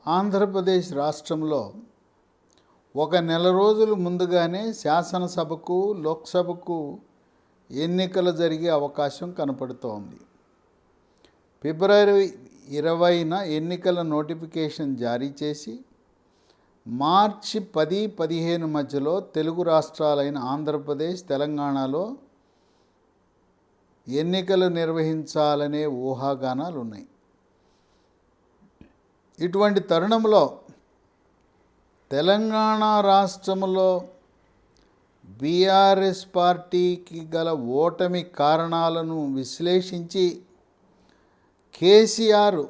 ఆంధ్రప్రదేశ్ రాష్ట్రంలో ఒక నెల రోజులు ముందుగానే శాసనసభకు లోక్సభకు ఎన్నికలు జరిగే అవకాశం కనపడుతోంది. ఫిబ్రవరి 20న ఎన్నికల నోటిఫికేషన్ జారీ చేసి మార్చి 10-15 మధ్యలో తెలుగు రాష్ట్రాలైన ఆంధ్రప్రదేశ్, తెలంగాణలో ఎన్నికలు నిర్వహించాలనే ఊహాగానాలు ఉన్నాయి. ఇటువంటి తరుణంలో తెలంగాణ రాష్ట్రంలో బీఆర్ఎస్ పార్టీకి గల ఓటమి కారణాలను విశ్లేషించి కేసీఆర్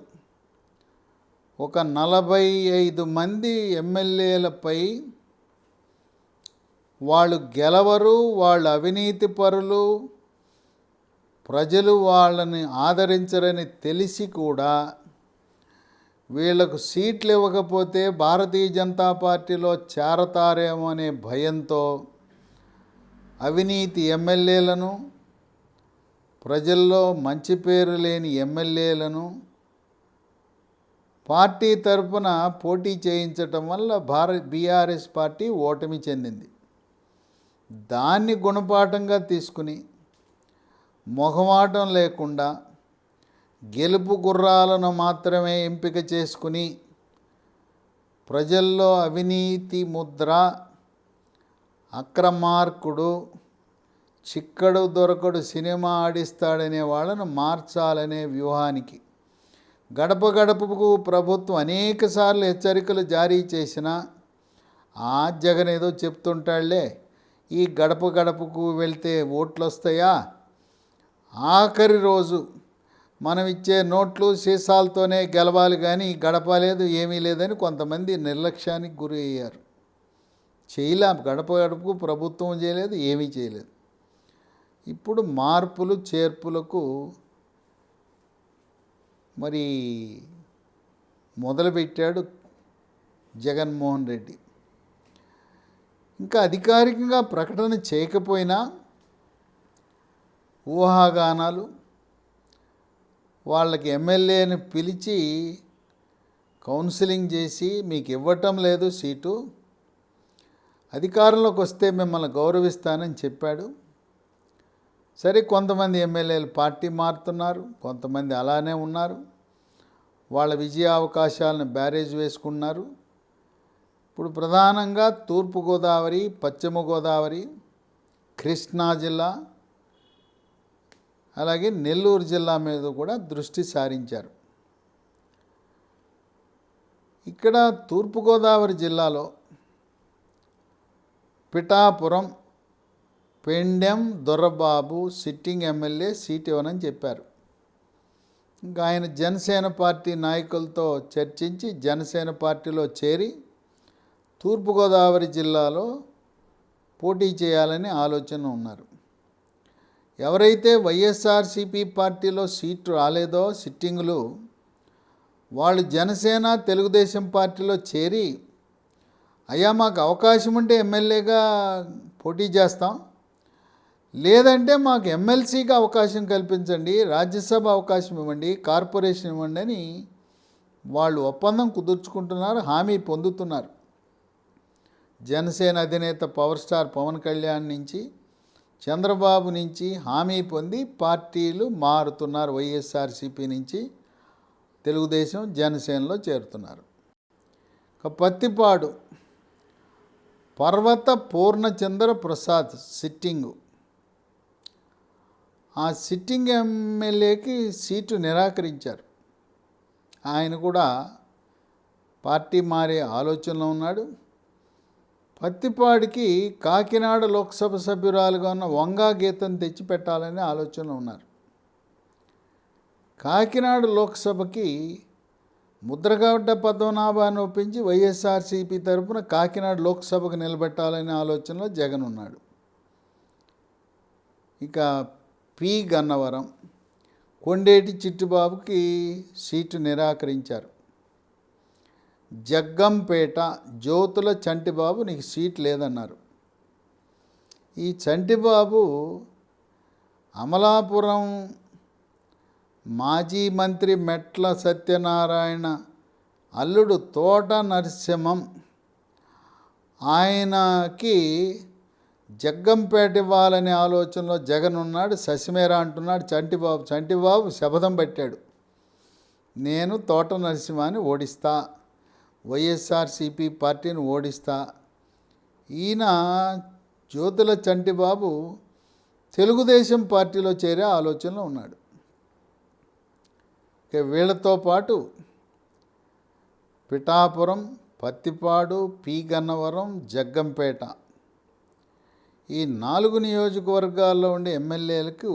ఒక 45 మంది ఎమ్మెల్యేలపై వాళ్ళు గెలవరు, వాళ్ళు అవినీతి పరులు, ప్రజలు వాళ్ళని ఆదరించరని తెలిసి కూడా వీళ్లకు సీట్లు ఇవ్వకపోతే భారతీయ జనతా పార్టీలో చేరతారేమో అనే భయంతో అవినీతి ఎమ్మెల్యేలను, ప్రజల్లో మంచి పేరు లేని ఎమ్మెల్యేలను పార్టీ తరఫున పోటీ చేయించటం వల్ల బీఆర్ఎస్ పార్టీ ఓటమి చెందింది. దాన్ని గుణపాఠంగా తీసుకుని మొహమాటం లేకుండా గెలుపు గుర్రాలను మాత్రమే ఎంపిక చేసుకుని ప్రజల్లో అవినీతి ముద్ర, అక్రమార్కుడు, చిక్కడు దొరకడు సినిమా ఆడిస్తాడనే వాళ్ళను మార్చాలనే వ్యూహానికి గడప గడపకు ప్రభుత్వం అనేకసార్లు హెచ్చరికలు జారీ చేసినా జగన్ ఏదో చెప్తుంటాళ్లే, ఈ గడప గడపకు వెళ్తే ఓట్లు వస్తాయా, ఆఖరి రోజు మనం ఇచ్చే నోట్లు సీసాలతోనే గెలవాలి కానీ గడప లేదు ఏమీ లేదని కొంతమంది నిర్లక్ష్యానికి గురి అయ్యారు. చేయలేం, గడప గడపకు ప్రభుత్వం చేయలేదు, ఏమీ చేయలేదు. ఇప్పుడు మార్పులు చేర్పులకు మరి మొదలుపెట్టాడు జగన్మోహన్ రెడ్డి. ఇంకా అధికారికంగా ప్రకటన చేయకపోయినా ఊహాగానాలు, వాళ్ళకి ఎమ్మెల్యేని పిలిచి కౌన్సిలింగ్ చేసి మీకు ఇవ్వటం లేదు సీటు, అధికారంలోకి వస్తే మిమ్మల్ని గౌరవిస్తానని చెప్పాడు. సరే, కొంతమంది ఎమ్మెల్యేలు పార్టీ మారుతున్నారు, కొంతమంది అలానే ఉన్నారు, వాళ్ళ విజయ అవకాశాలను బ్యారేజ్ వేసుకున్నారు. ఇప్పుడు ప్రధానంగా తూర్పుగోదావరి, పశ్చిమ గోదావరి, కృష్ణా జిల్లా, అలాగే నెల్లూరు జిల్లా మీద కూడా దృష్టి సారించారు. ఇక్కడ తూర్పుగోదావరి జిల్లాలో Pithapuram Pendem Dorababu sitting MLA seat ఇవ్వనని చెప్పారు. ఇంకా ఆయన జనసేన పార్టీ నాయకులతో చర్చించి జనసేన పార్టీలో చేరి తూర్పుగోదావరి జిల్లాలో పోటీ చేయాలని ఆలోచన ఉన్నారు. ఎవరైతే వైఎస్ఆర్సీపీ పార్టీలో సీటు రాలేదో సిట్టింగులు, వాళ్ళు జనసేన తెలుగుదేశం పార్టీలో చేరి అయ్యా మాకు అవకాశం ఉంటే ఎమ్మెల్యేగా పోటీ చేస్తాం, లేదంటే మాకు ఎమ్మెల్సీగా అవకాశం కల్పించండి, రాజ్యసభ అవకాశం ఇవ్వండి, కార్పొరేషన్ ఇవ్వండి అని వాళ్ళు ఒప్పందం కుదుర్చుకుంటున్నారు, హామీ పొందుతున్నారు. జనసేన అధినేత పవర్ స్టార్ పవన్ కళ్యాణ్ నుంచి, చంద్రబాబు నుంచి హామీ పొంది పార్టీలు మారుతున్నారు. వైఎస్ఆర్సీపీ నుంచి తెలుగుదేశం, జనసేనలో చేరుతున్నారు. పత్తిపాడు పర్వత పూర్ణచంద్ర ప్రసాద్ సిట్టింగు, ఆ సిట్టింగ్ ఎమ్మెల్యేకి సీటు నిరాకరించారు. ఆయన కూడా పార్టీ మారే ఆలోచనలో ఉన్నాడు. పత్తిపాడికి కాకినాడ లోక్సభ సభ్యురాలుగా ఉన్న వంగా గీతను తెచ్చిపెట్టాలనే ఆలోచనలో ఉన్నారు. కాకినాడ లోక్సభకి ముద్రగడ్డ పద్మనాభాన్ని ఒప్పించి వైఎస్ఆర్సీపీ తరఫున కాకినాడ లోక్సభకు నిలబెట్టాలనే ఆలోచనలో జగన్ ఉన్నాడు. ఇక పి గన్నవరం కొండేటి చిట్టుబాబుకి సీటు నిరాకరించారు. జగ్గంపేట జ్యోతుల చంటిబాబు నీకు సీట్ లేదన్నారు. ఈ చంటిబాబు అమలాపురం మాజీ మంత్రి మెట్ల సత్యనారాయణ అల్లుడు తోట నరసింహం, ఆయనకి జగ్గంపేట ఇవ్వాలనే ఆలోచనలో జగన్ ఉన్నాడు. శశిమేర అంటున్నాడు చంటిబాబు శపథం పెట్టాడు, నేను తోట నరసింహాన్ని ఓడిస్తా, వైఎస్ఆర్సీపీ పార్టీని ఓడిస్తా. ఈయన జ్యోతుల చంటిబాబు తెలుగుదేశం పార్టీలో చేరే ఆలోచనలో ఉన్నాడు. ఇక వీళ్ళతో పాటు పిఠాపురం, పత్తిపాడు, పి గన్నవరం, జగ్గంపేట, ఈ 4 నియోజకవర్గాల్లో ఉండే ఎమ్మెల్యేలకు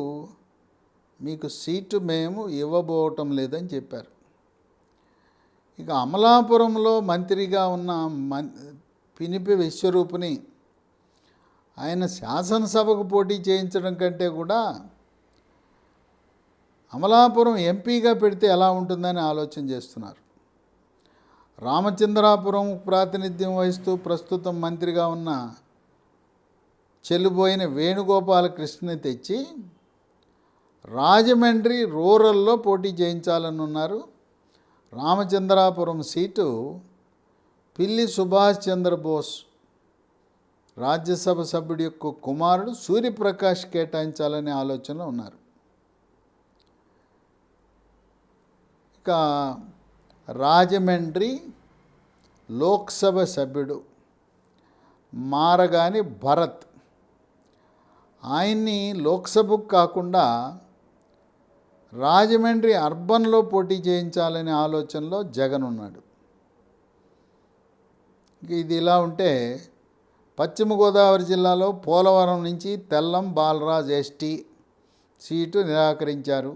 మీకు సీటు మేము ఇవ్వబోవటం లేదని చెప్పారు. ఇక అమలాపురంలో మంత్రిగా ఉన్న పినిపి విశ్వరూపుని ఆయన శాసనసభకు పోటీ చేయించడం కంటే కూడా అమలాపురం ఎంపీగా పెడితే ఎలా ఉంటుందని ఆలోచన చేస్తున్నారు. రామచంద్రాపురం ప్రాతినిధ్యం వహిస్తూ ప్రస్తుతం మంత్రిగా ఉన్న చెల్లిపోయిన వేణుగోపాలకృష్ణని తెచ్చి రాజమండ్రి రూరల్లో పోటీ చేయించాలని ఉన్నారు. రామచంద్రాపురం సీటు పిల్లి సుభాష్ చంద్రబోస్ రాజ్యసభ సభ్యుడి యొక్క కుమారుడు సూర్యప్రకాష్ కేటాయించాలనే ఆలోచనలో ఉన్నారు. ఇక రాజమండ్రి లోక్సభ సభ్యుడు మారగాని భరత్, ఆయన్ని లోక్సభకు కాకుండా రాజమండ్రి అర్బన్లో పోటీ చేయించాలనే ఆలోచనలో జగన్ ఉన్నాడు. ఇది ఇలా ఉంటే పశ్చిమ గోదావరి జిల్లాలో పోలవరం నుంచి తెల్లం బాలరాజ్ ఎస్టీ సీటు నిరాకరించారు.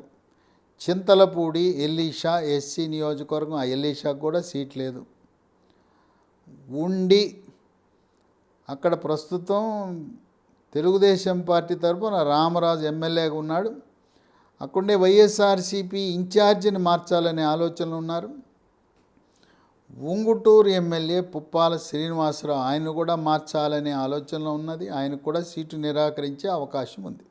చింతలపూడి ఎలీషా ఎస్సీ నియోజకవర్గం, ఆ ఎలీషాకు కూడా సీట్ లేదు. ఉండి అక్కడ ప్రస్తుతం తెలుగుదేశం పార్టీ తరఫున రామరాజు ఎమ్మెల్యేగా ఉన్నాడు. అక్కడే వైఎస్ఆర్సీపీ ఇన్ఛార్జిని మార్చాలనే ఆలోచనలు ఉన్నారు. ఉంగుటూరు ఎమ్మెల్యే పుప్పాల శ్రీనివాసరావు, ఆయన కూడా మార్చాలనే ఆలోచనలో ఉన్నది. ఆయనకు కూడా సీటు నిరాకరించే అవకాశం ఉంది.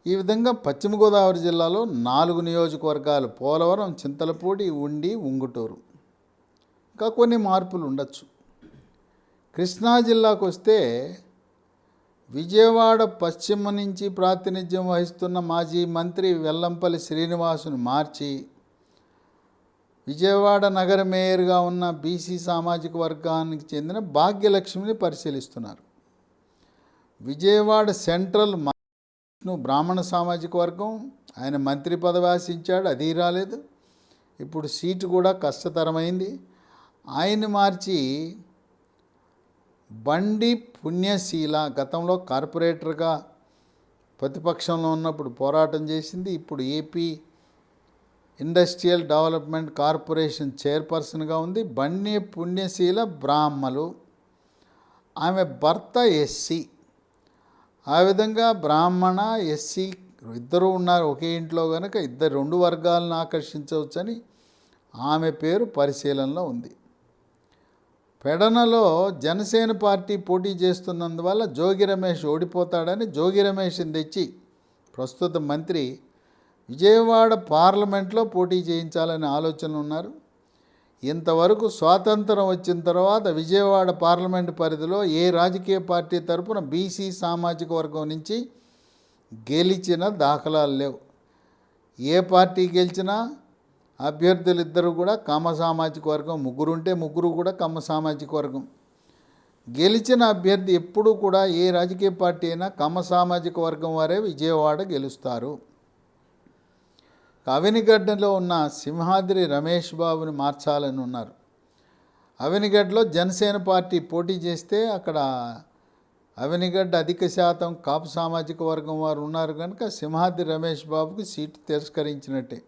ఈ విధంగా పశ్చిమ గోదావరి జిల్లాలో 4 నియోజకవర్గాలు, పోలవరం, చింతలపూడి, ఉండి, ఉంగుటూరు. ఇంకా కొన్ని మార్పులు ఉండొచ్చు. కృష్ణా జిల్లాకు వస్తే విజయవాడ పశ్చిమ నుంచి ప్రాతినిధ్యం వహిస్తున్న మాజీ మంత్రి వెల్లంపల్లి శ్రీనివాసును మార్చి విజయవాడ నగర మేయర్గా ఉన్న బీసీ సామాజిక వర్గానికి చెందిన భాగ్యలక్ష్మిని పరిశీలిస్తున్నారు. విజయవాడ సెంట్రల్ బ్రాహ్మణ సామాజిక వర్గం, ఆయన మంత్రి పదవి ఆశించాడు, అది రాలేదు. ఇప్పుడు సీటు కూడా కష్టతరమైంది. ఆయన్ని మార్చి బండి పుణ్యశీల, గతంలో కార్పొరేటర్గా ప్రతిపక్షంలో ఉన్నప్పుడు పోరాటం చేసింది, ఇప్పుడు ఏపీ ఇండస్ట్రియల్ డెవలప్మెంట్ కార్పొరేషన్ చైర్పర్సన్గా ఉంది. బండి పుణ్యశీల బ్రాహ్మలు, ఆమె భర్త ఎస్సీ. ఆ విధంగా బ్రాహ్మణ ఎస్సీ ఇద్దరు ఉన్నారు ఒకే ఇంట్లో, కనుక 2 వర్గాలను ఆకర్షించవచ్చని ఆమె పేరు పరిశీలనలో ఉంది. పెడనలో జనసేన పార్టీ పోటీ చేస్తున్నందువల్ల జోగి రమేష్ ఓడిపోతాడని జోగి రమేష్ని తెచ్చి ప్రస్తుత మంత్రి విజయవాడ పార్లమెంట్లో పోటీ చేయించాలనే ఆలోచనలు ఉన్నారు. ఇంతవరకు స్వాతంత్రం వచ్చిన తర్వాత విజయవాడ పార్లమెంటు పరిధిలో ఏ రాజకీయ పార్టీ తరపున బీసీ సామాజిక వర్గం నుంచి గెలిచిన దాఖలాలు లేవు. ఏ పార్టీ గెలిచినా అభ్యర్థులు ఇద్దరు కూడా కమ్మ సామాజిక వర్గం, 3 ఉంటే 3 కూడా కమ్మ సామాజిక వర్గం. గెలిచిన అభ్యర్థి ఎప్పుడూ కూడా ఏ రాజకీయ పార్టీ అయినా కమ్మ సామాజిక వర్గం వారే విజయవాడ గెలుస్తారు. అవినిగడ్డలో ఉన్న సింహాద్రి రమేష్ బాబుని మార్చాలని ఉన్నారు. అవినిగడ్డలో జనసేన పార్టీ పోటీ చేస్తే అక్కడ అవినిగడ్డ అధిక శాతం కాపు సామాజిక వర్గం వారు ఉన్నారు కనుక సింహాద్రి రమేష్ బాబుకి సీటు తిరస్కరించినట్టే.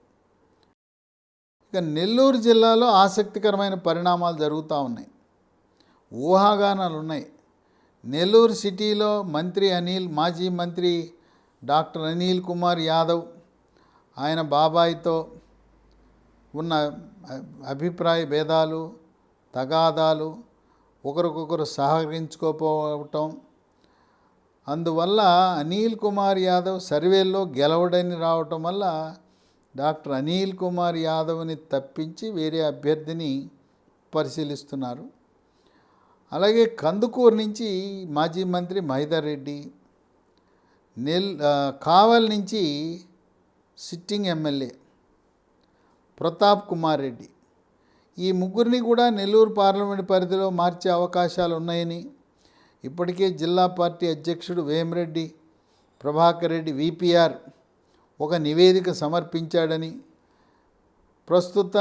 ఇక నెల్లూరు జిల్లాలో ఆసక్తికరమైన పరిణామాలు జరుగుతూ ఉన్నాయి, ఊహాగానాలు ఉన్నాయి. నెల్లూరు సిటీలో మాజీ మంత్రి డాక్టర్ అనిల్ కుమార్ యాదవ్, ఆయన బాబాయితో ఉన్న అభిప్రాయ భేదాలు, తగాదాలు, ఒకరికొకరు సహకరించుకోకపోవటం, అందువల్ల అనిల్ కుమార్ యాదవ్ సర్వేల్లో గెలవడని రావటం వల్ల డాక్టర్ అనిల్ కుమార్ యాదవ్ని తప్పించి వేరే అభ్యర్థిని పరిశీలిస్తున్నారు. అలాగే కందుకూరు నుంచి మాజీ మంత్రి మహిదర్ రెడ్డి, కావల్ నుంచి సిట్టింగ్ ఎమ్మెల్యే ప్రతాప్ కుమార్ రెడ్డి, ఈ ముగ్గురిని కూడా నెల్లూరు పార్లమెంటు పరిధిలో మార్చే అవకాశాలు ఉన్నాయని ఇప్పటికే జిల్లా పార్టీ అధ్యక్షుడు వేమిరెడ్డి ప్రభాకర్ రెడ్డి విపిఆర్ ఒక నివేదిక సమర్పించాడని, ప్రస్తుత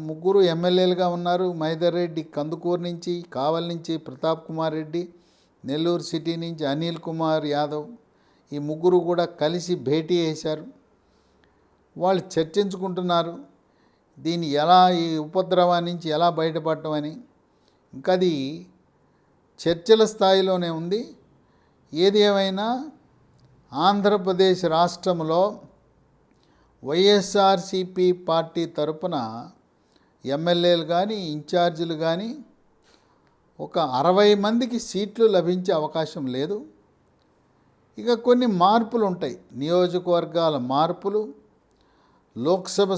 ముగ్గురు ఎమ్మెల్యేలుగా ఉన్నారు. మహిదర్ రెడ్డి కందుకూరు నుంచి, కావల్ నుంచి ప్రతాప్ కుమార్ రెడ్డి, నెల్లూరు సిటీ నుంచి అనిల్ కుమార్ యాదవ్, ఈ ముగ్గురు కూడా కలిసి భేటీ చేశారు. వాళ్ళు చర్చించుకుంటున్నారు ఈ ఉపద్రవం నుంచి ఎలా బయటపడటం అని. ఇంకా అది చర్చల స్థాయిలోనే ఉంది. ఏది ఏమైనా ఆంధ్రప్రదేశ్ రాష్ట్రంలో వైఎస్ఆర్సిపి పార్టీ తరపున ఎమ్మెల్యేలు కానీ ఇన్ఛార్జీలు కానీ ఒక 60 మందికి సీట్లు లభించే అవకాశం లేదు. ఇక కొన్ని మార్పులు ఉంటాయి, నియోజకవర్గాల మార్పులు, లోక్సభ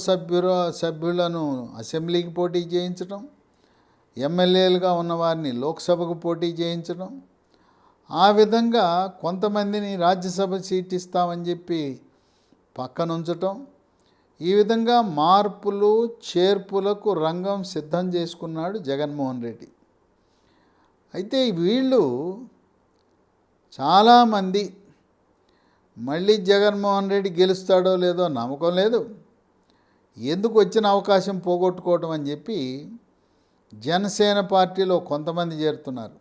సభ్యులను అసెంబ్లీకి పోటీ చేయించడం, ఎమ్మెల్యేలుగా ఉన్నవారిని లోక్సభకు పోటీ చేయించడం, ఆ విధంగా కొంతమందిని రాజ్యసభ సీట్ ఇస్తామని చెప్పి పక్కనుంచటం, ఈ విధంగా మార్పులు చేర్పులకు రంగం సిద్ధం చేసుకున్నాడు జగన్మోహన్ రెడ్డి. అయితే వీళ్ళు చాలామంది మళ్ళీ జగన్మోహన్ రెడ్డి గెలుస్తాడో లేదో నమ్మకం లేదు, ఎందుకు వచ్చిన అవకాశం పోగొట్టుకోవటం అని చెప్పి జనసేన పార్టీలో కొంతమంది చేరుతున్నారు,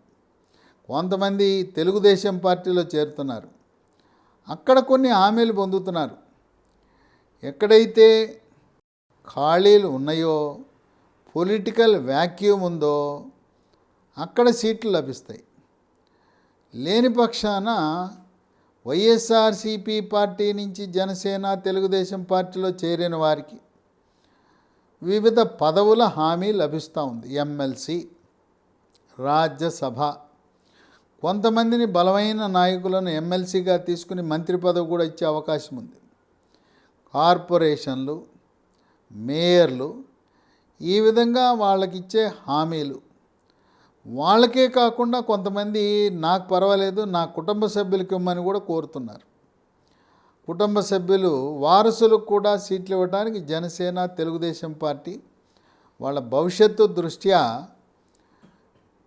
కొంతమంది తెలుగుదేశం పార్టీలో చేరుతున్నారు. అక్కడ కొన్ని హామీలు పొందుతున్నారు. ఎక్కడైతే ఖాళీలు ఉన్నాయో, పొలిటికల్ వ్యాక్యూమ్ ఉందో అక్కడ సీట్లు లభిస్తాయి. లేని పక్షాన వైఎస్ఆర్సిపి పార్టీ నుంచి జనసేన తెలుగుదేశం పార్టీలో చేరిన వారికి వివిధ పదవుల హామీ లభిస్తూ ఉంది. ఎమ్మెల్సీ, రాజ్యసభ, కొంతమందిని బలమైన నాయకులను ఎమ్మెల్సీగా తీసుకుని మంత్రి పదవి కూడా ఇచ్చే అవకాశం ఉంది. కార్పొరేషన్లు, మేయర్లు, ఈ విధంగా వాళ్ళకిచ్చే హామీలు. వాళ్ళకే కాకుండా కొంతమంది నాకు పర్వాలేదు నా కుటుంబ సభ్యులకి ఇవ్వమని కూడా కోరుతున్నారు. కుటుంబ సభ్యులు వారసులకు కూడా సీట్లు ఇవ్వడానికి జనసేన తెలుగుదేశం పార్టీ వాళ్ళ భవిష్యత్తు దృష్ట్యా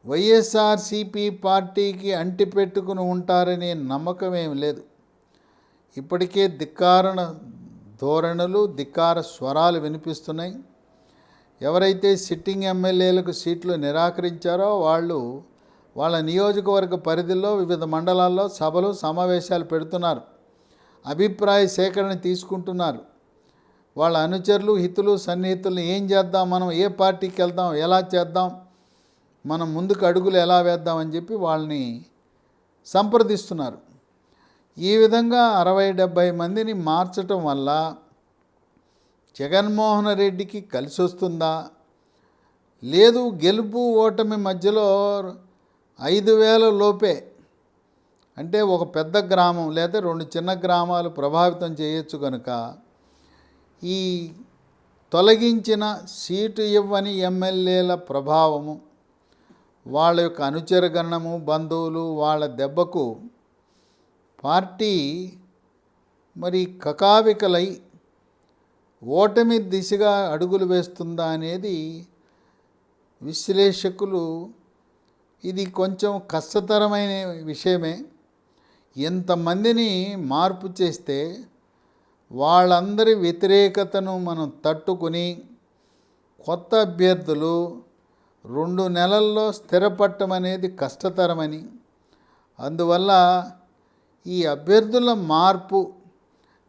వైఎస్ఆర్సిపి పార్టీకి అంటిపెట్టుకుని ఉంటారనే నమ్మకం ఏమి లేదు. ఇప్పటికే ధిక్కారణ ధోరణులు, ధిక్కార స్వరాలు వినిపిస్తున్నాయి. ఎవరైతే సిట్టింగ్ ఎమ్మెల్యేలకు సీట్లు నిరాకరించారో వాళ్ళ నియోజకవర్గ పరిధిలో వివిధ మండలాల్లో సభలు సమావేశాలు పెడుతున్నారు, అభిప్రాయ సేకరణ తీసుకుంటున్నారు. వాళ్ళ అనుచరులు, హితులు, సన్నిహితులను ఏం చేద్దాం, మనం ఏ పార్టీకి వెళ్దాం, ఎలా చేద్దాం, మనం ముందుకు అడుగులు ఎలా వేద్దామని చెప్పి వాళ్ళని సంప్రదిస్తున్నారు. ఈ విధంగా 60-70 మందిని మార్చటం వల్ల జగన్మోహన్ రెడ్డికి కలిసి వస్తుందా, లేదు గెలుపు ఓటమి మధ్యలో 5,000 లోపే, అంటే ఒక పెద్ద గ్రామం లేదా 2 చిన్న గ్రామాలు ప్రభావితం చేయొచ్చు కనుక ఈ తొలగించిన సీటు ఇవ్వని ఎమ్మెల్యేల ప్రభావము, వాళ్ళ యొక్క అనుచరగణము, బంధువులు, వాళ్ళ దెబ్బకు పార్టీ మరి కకావికలై ఓటమి దిశగా అడుగులు వేస్తుందా అనేది విశ్లేషకులు, ఇది కొంచెం కష్టతరమైన విషయమే. ఎంతమందిని మార్పు చేస్తే వాళ్ళందరి వ్యతిరేకతను మనం తట్టుకుని కొత్త అభ్యర్థులు 2 నెలల్లో స్థిరపడటం అనేది కష్టతరమని, అందువల్ల ఈ అభ్యర్థుల మార్పు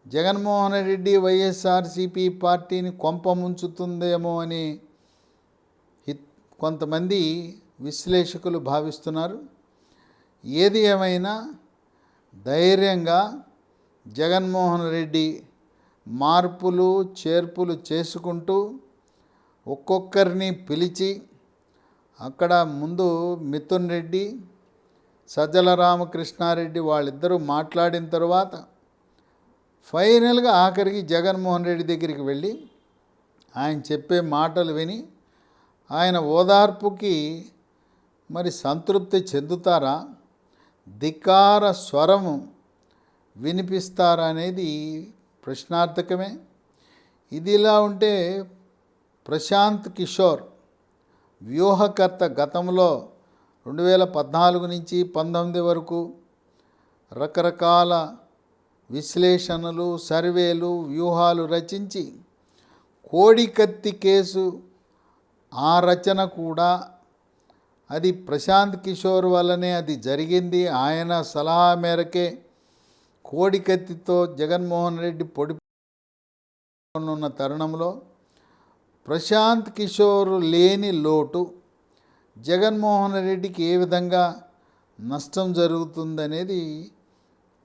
జగన్మోహన్ రెడ్డి వైఎస్ఆర్సిపి పార్టీని కొంపముంచుతుందేమో అని కొంతమంది విశ్లేషకులు భావిస్తున్నారు. ఏది ఏమైనా ధైర్యంగా జగన్మోహన్ రెడ్డి మార్పులు చేర్పులు చేసుకుంటూ ఒక్కొక్కరిని పిలిచి అక్కడ ముందు మిథున్ రెడ్డి, సజ్జల రామకృష్ణారెడ్డి వాళ్ళిద్దరూ మాట్లాడిన తర్వాత ఫైనల్గా ఆఖరికి జగన్మోహన్ రెడ్డి దగ్గరికి వెళ్ళి ఆయన చెప్పే మాటలు విని ఆయన ఓదార్పుకి మరి సంతృప్తి చెందుతారా, ధిక్కార స్వరము వినిపిస్తారా అనేది ప్రశ్నార్థకమే. ఇదిలా ఉంటే ప్రశాంత్ కిషోర్ వ్యూహకర్త గతంలో 2014 నుంచి 19 వరకు రకరకాల విశ్లేషణలు, సర్వేలు, వ్యూహాలు రచించి కోడికత్తి కేసు ఆ రచన కూడా అది ప్రశాంత్ కిషోర్ వల్లనే అది జరిగింది. ఆయన సలహా మేరకే కోడికత్తితో జగన్మోహన్ రెడ్డి పొడిపోనున్న తరుణంలో ప్రశాంత్ కిషోర్ లేని లోటు జగన్మోహన్ రెడ్డికి ఏ విధంగా నష్టం జరుగుతుందనేది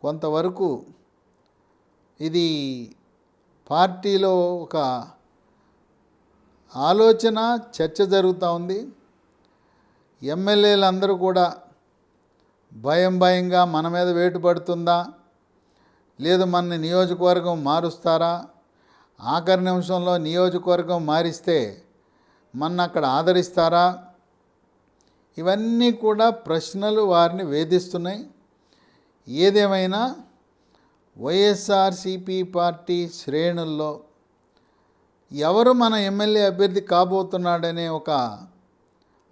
కొంతవరకు ఇది పార్టీలో ఒక ఆలోచన, చర్చ జరుగుతూ ఉంది. ఎమ్మెల్యేలందరూ కూడా భయంగా మన మీద వేటు పడుతుందా, లేదు మన నియోజకవర్గం మారుస్తారా, ఆఖరి నిమిషంలో నియోజకవర్గం మారిస్తే మన అక్కడ ఆదరిస్తారా, ఇవన్నీ కూడా ప్రశ్నలు వారిని వేధిస్తున్నాయి. ఏదేమైనా వైఎస్ఆర్సీపీ పార్టీ శ్రేణుల్లో ఎవరు మన ఎమ్మెల్యే అభ్యర్థి కాబోతున్నాడనే ఒక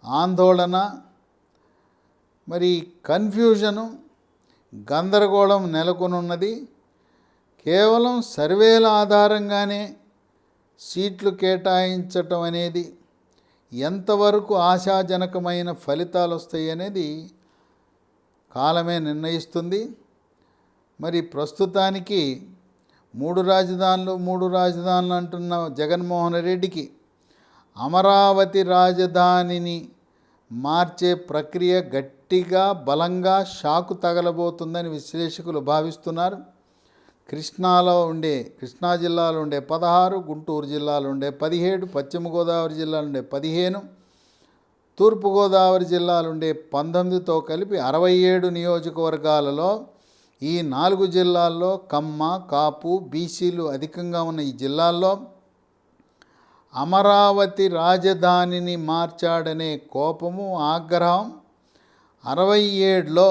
ఆందోళన, మరి కన్ఫ్యూజను, గందరగోళం నెలకొనున్నది. కేవలం సర్వేల ఆధారంగానే సీట్లు కేటాయించటం అనేది ఎంతవరకు ఆశాజనకమైన ఫలితాలు వస్తాయి అనేది కాలమే నిర్ణయిస్తుంది. మరి ప్రస్తుతానికి మూడు రాజధానులు అంటున్న జగన్మోహన్ రెడ్డికి అమరావతి రాజధానిని మార్చే ప్రక్రియ గట్టిగా, బలంగా షాకు తగలబోతుందని విశ్లేషకులు భావిస్తున్నారు. కృష్ణా జిల్లాలో ఉండే 16, గుంటూరు జిల్లాలో ఉండే 17, పశ్చిమ గోదావరి జిల్లాలో ఉండే 15, తూర్పుగోదావరి జిల్లాలో ఉండే 19తో కలిపి 67 నియోజకవర్గాలలో ఈ 4 జిల్లాల్లో కమ్మ, కాపు, బీసీలు అధికంగా ఉన్న ఈ జిల్లాల్లో అమరావతి రాజధానిని మార్చాడనే కోపము, ఆగ్రహం 67లో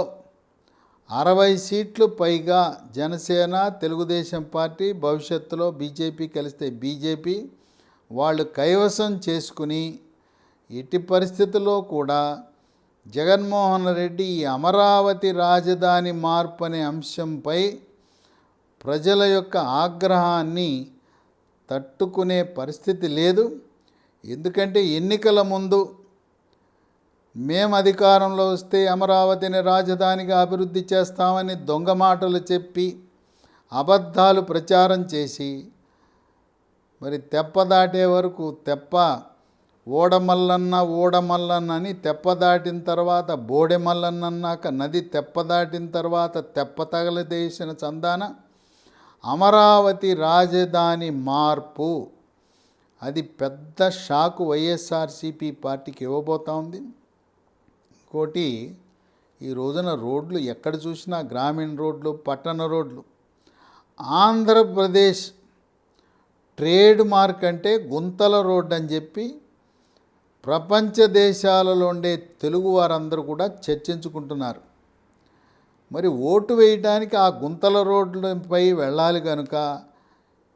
60 సీట్లు పైగా జనసేన, తెలుగుదేశం పార్టీ, భవిష్యత్తులో బీజేపీ కలిస్తే బీజేపీ వాళ్ళు కైవసం చేసుకుని ఎట్టి పరిస్థితుల్లో కూడా జగన్మోహన్ రెడ్డి ఈ అమరావతి రాజధాని మార్పు అనే అంశంపై ప్రజల యొక్క ఆగ్రహాన్ని తట్టుకునే పరిస్థితి లేదు. ఎందుకంటే ఎన్నికల ముందు మేము అధికారంలో వస్తే అమరావతిని రాజధానిగా అభివృద్ధి చేస్తామని దొంగ మాటలు చెప్పి అబద్ధాలు ప్రచారం చేసి మరి తెప్ప దాటే వరకు ఓడమల్లన్న అని తెప్ప దాటిన తర్వాత బోడెమల్లన్న అన్నాక నది తెప్ప దాటిన తర్వాత తెప్ప తగలదేసిన చందాన అమరావతి రాజధాని మార్పు అది పెద్ద షాకు వైఎస్ఆర్సీపీ పార్టీకి ఇవ్వబోతూ ఉంది. ఇంకోటి, ఈ రోజున రోడ్లు ఎక్కడ చూసినా గ్రామీణ రోడ్లు, పట్టణ రోడ్లు. ఆంధ్రప్రదేశ్ ట్రేడ్ మార్క్ అంటే గుంతల రోడ్డు అని చెప్పి ప్రపంచ దేశాలలో ఉండే తెలుగు వారందరూ కూడా చర్చించుకుంటున్నారు. మరి ఓటు వేయడానికి ఆ గుంతల రోడ్లపై వెళ్ళాలి కనుక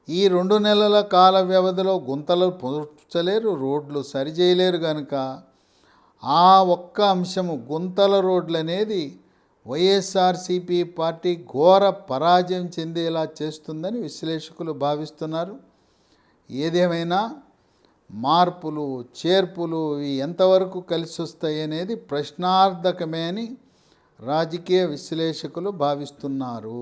ఈ 2 నెలల కాల వ్యవధిలో గుంతలు పూడ్చలేరు, రోడ్లు సరిచేయలేరు కనుక ఆ ఒక్క అంశము గుంతల రోడ్లు అనేది వైఎస్ఆర్సీపీ పార్టీ ఘోర పరాజయం చెందేలా చేస్తుందని విశ్లేషకులు భావిస్తున్నారు. ఏదేమైనా మార్పులు, చేర్పులు ఎంతవరకు కలిసి వస్తాయి అనేది ప్రశ్నార్థకమే అని రాజకీయ విశ్లేషకులు భావిస్తున్నారు.